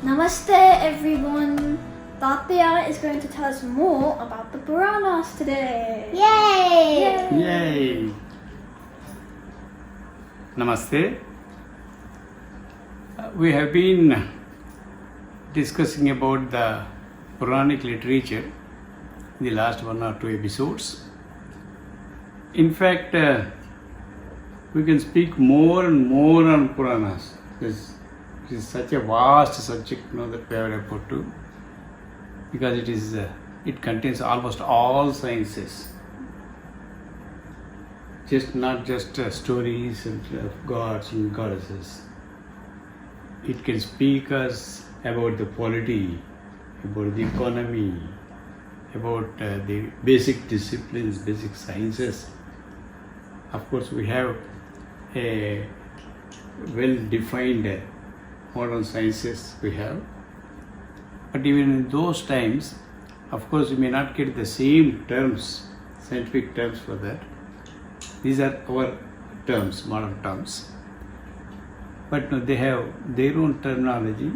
Namaste everyone! Tatya is going to tell us more about the Puranas today. Yay! Yay! Namaste. We have been discussing about the Puranic literature in the last 1 or 2 episodes. In fact, we can speak more and more on Puranas. It is such a vast subject that we have referred to, because it contains almost all sciences. Not just stories of gods and goddesses. It can speak us about the polity, about the economy, about the basic disciplines, basic sciences. Of course, we have a well-defined modern sciences we have. But even in those times, of course, we may not get the same terms, scientific terms for that. These are our terms, modern terms. But no, they have their own terminology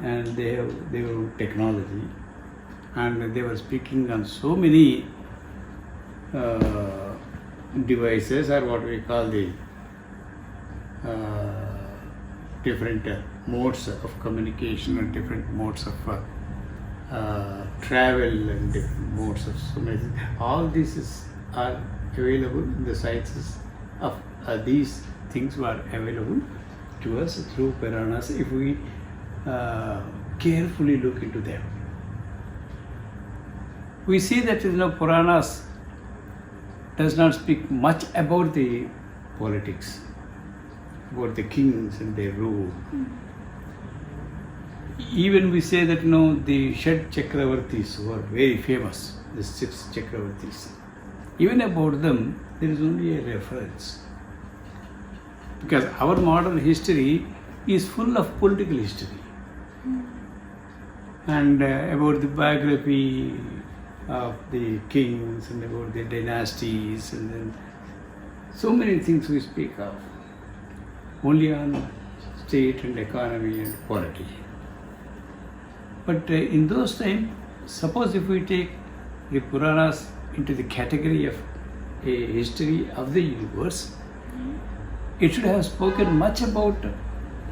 and they have their own technology. And they were speaking on so many devices, or what we call the different modes of communication and different modes of travel and different modes of so many things. All these are available in the sciences of these things were available to us through Puranas if we carefully look into them. We see that Puranas does not speak much about the politics, about the kings and their rule. Even we say that the Shad Chakravartis were very famous, the 6 Chakravartis. Even about them, there is only a reference. Because our modern history is full of political history. And about the biography of the kings and about the dynasties and then so many things we speak of. Only on state and economy and polity. But in those times, suppose if we take the Puranas into the category of a history of the universe, it should have spoken much about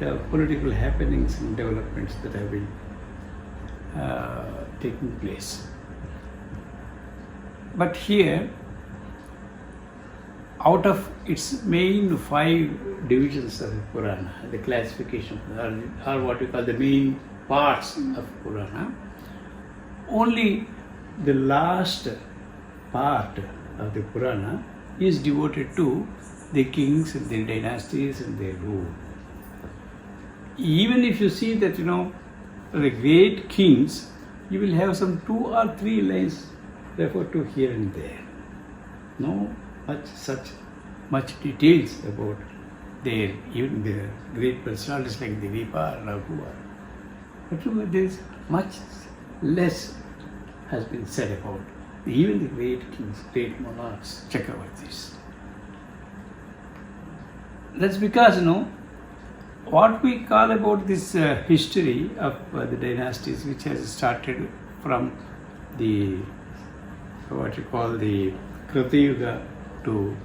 the political happenings and developments that have been taking place. But here, out of its main 5 divisions of Purana, the classification, or what we call the main parts of Purana, only the last part of the Purana is devoted to the kings and their dynasties and their rule. Even if you see that, the great kings, you will have some 2 or 3 lines referred to here and there. No much details about even the great personalities like the Vipa or Raghu. But there is much less has been said about even the great kings, great monarchs, Chakravartis. That's because, what we call about this history of the dynasties, which has started from the, what you call the Krita Yuga to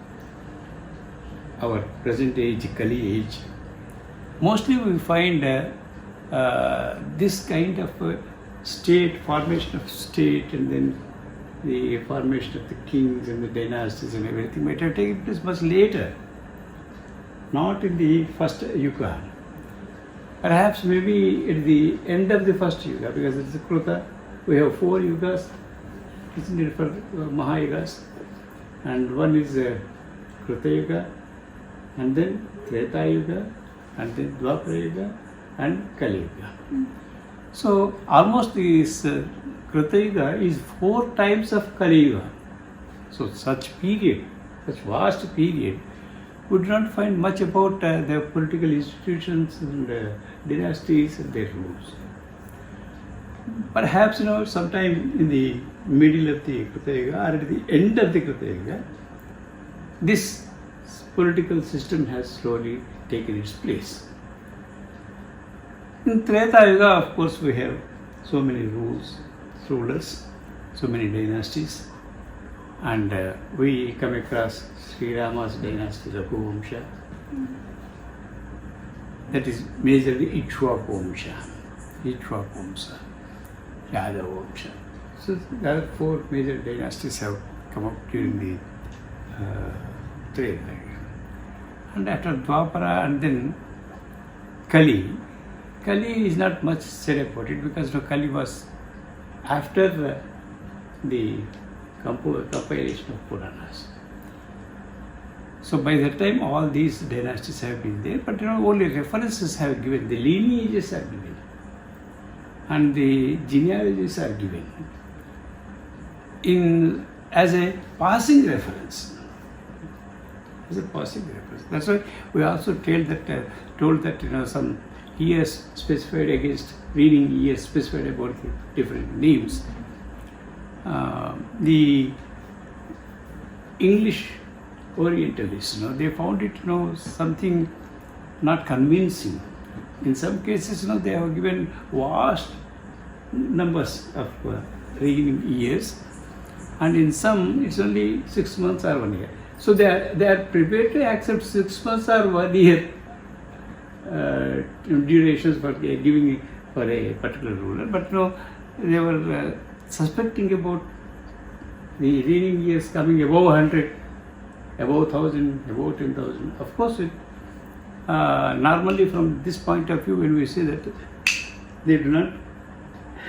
our present age, Kali age, mostly we find this kind of formation of state, and then the formation of the kings and the dynasties and everything might have taken place much later, not in the first Yuga. Perhaps maybe at the end of the first Yuga, because it's a Krita, we have 4 Yugas, isn't it, for Mahayugas, and one is Krita Yuga, and then Treta Yuga, and then Dwapara Yuga, and Kali Yuga. So almost this Krita Yuga is 4 times of Kali Yuga. So such vast period, we do not find much about their political institutions and dynasties and their rules. Perhaps, sometime in the middle of the Krita Yuga or at the end of the Krita Yuga, this political system has slowly taken its place. In Treta Yuga, of course, we have so many rulers, so many dynasties, and we come across Sri Rama's dynasty, Raghu Vamsha. That is majorly Ikshvaku Vamsha, Yadav Vamsha. So there are 4 major dynasties have come up during the Treta Yuga. And after Dwapara and then Kali is not much said about it because Kali was after the compilation of Puranas. So by that time all these dynasties have been there, but only references have given, the lineages are given, and the genealogies are given as a passing reference. As a passing reference. That's why we also told that some years specified against reading years specified about the different names. The English Orientalists, they found it something not convincing. In some cases, they have given vast numbers of reading years, and in some it's only 6 months or 1 year. So they are prepared to accept 6 months or 1 year durations for giving for a particular ruler, but they were suspecting about the reading years coming above 100, above 1000, above 10,000. Of course, normally from this point of view, when we say that they do not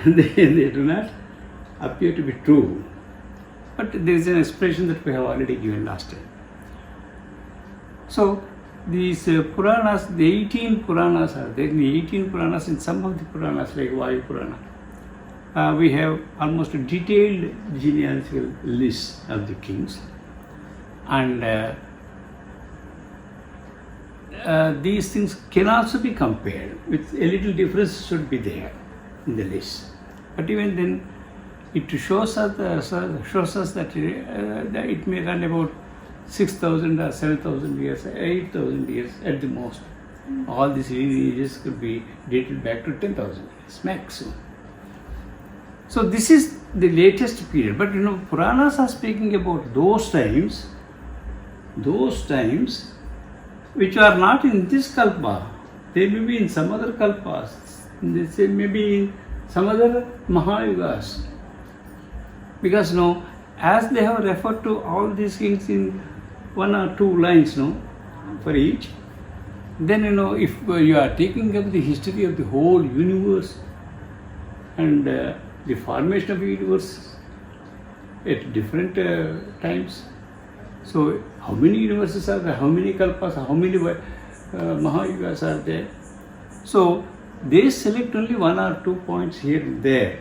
they do not appear to be true, but there is an expression that we have already given last time. So these Puranas, the 18 Puranas are there. In the 18 Puranas, in some of the Puranas like Vayu Purana, we have almost a detailed genealogical list of the kings, and these things can also be compared with a little difference should be there in the list. But even then, it shows us that it may run about 6,000 or 7,000 years, 8,000 years at the most. All these lineages could be dated back to 10,000 years maximum. So this is the latest period. But Puranas are speaking about those times which are not in this kalpa. They may be in some other kalpas. They may be in some other Mahayugas. Because as they have referred to all these things in 1 or 2 lines for each, then if you are taking up the history of the whole universe and the formation of the universe at different times, so how many universes are there, how many kalpas, how many Mahayugas are there? So they select only 1 or 2 points here and there,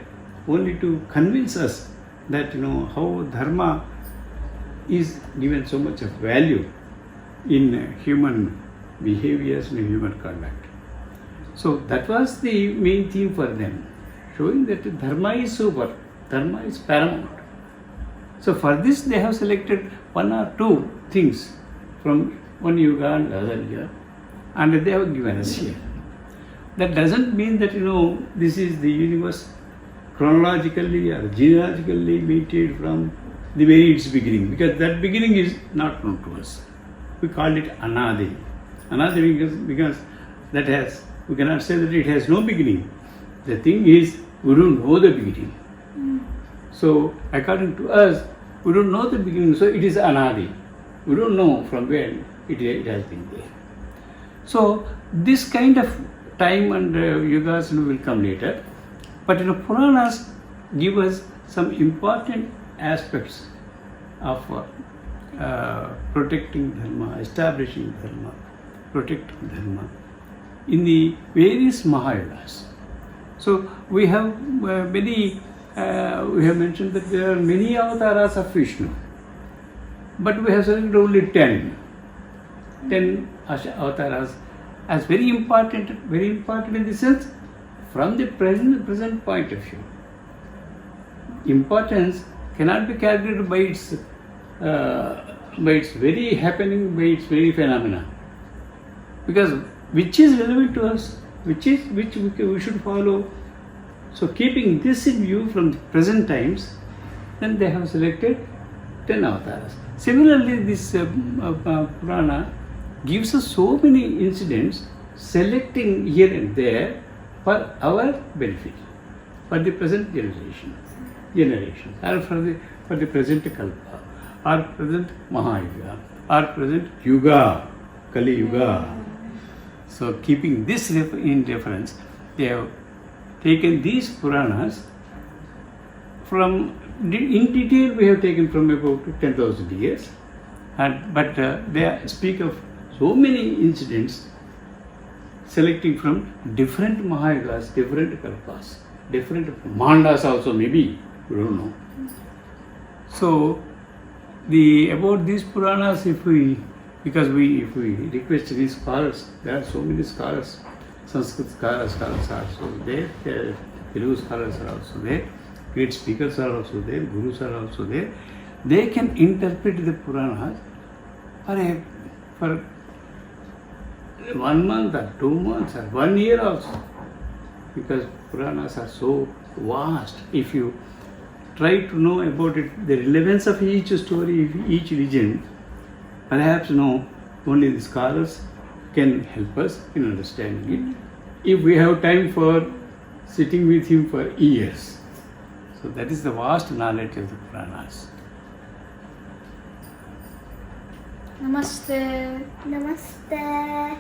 only to convince us that how dharma is given so much of value in human behaviors and human conduct. So that was the main theme for them, showing that dharma is super, dharma is paramount. So for this they have selected 1 or 2 things from one yuga and other yuga, and they have given us here. That doesn't mean that this is the universe chronologically or genealogically maintained from the very its beginning, because that beginning is not known to us. We call it anadi. Anadi because we cannot say that it has no beginning. The thing is, we don't know the beginning. So according to us, we don't know the beginning, so it is anadi. We don't know from when it has been there. So this kind of time and yugas will come later. But Puranas give us some important aspects of protecting dharma, establishing dharma, protecting dharma in the various Mahayugas. So we have we have mentioned that there are many avatars of Vishnu, but we have selected only 10 avatars as very important in the sense from the present point of view. Importance cannot be calculated by its very happening, by its very phenomena. Because which is relevant to us? which we should follow. So keeping this in view from the present times, then they have selected 10 avatars. Similarly, this Purana gives us so many incidents, selecting here and there for our benefit, for the present generation, or for the present Kalpa, or present Mahayuga, or present Yuga, Kali Yuga. So keeping this in reference, they have taken these Puranas from, in detail we have taken from about 10,000 years, but they speak of so many incidents, selecting from different Mahayugas, different Kalpas, different Mandas also maybe, we don't know. So about these Puranas, if we request these scholars, there are so many scholars, Sanskrit scholars are also there, Telugu scholars are also there, great speakers are also there, gurus are also there. They can interpret the Puranas for 1 month or 2 months or 1 year also, because Puranas are so vast. If you try to know about it, the relevance of each story, each legend, perhaps only the scholars can help us in understanding it, if we have time for sitting with him for years. So that is the vast knowledge of the Puranas. Namaste. Namaste.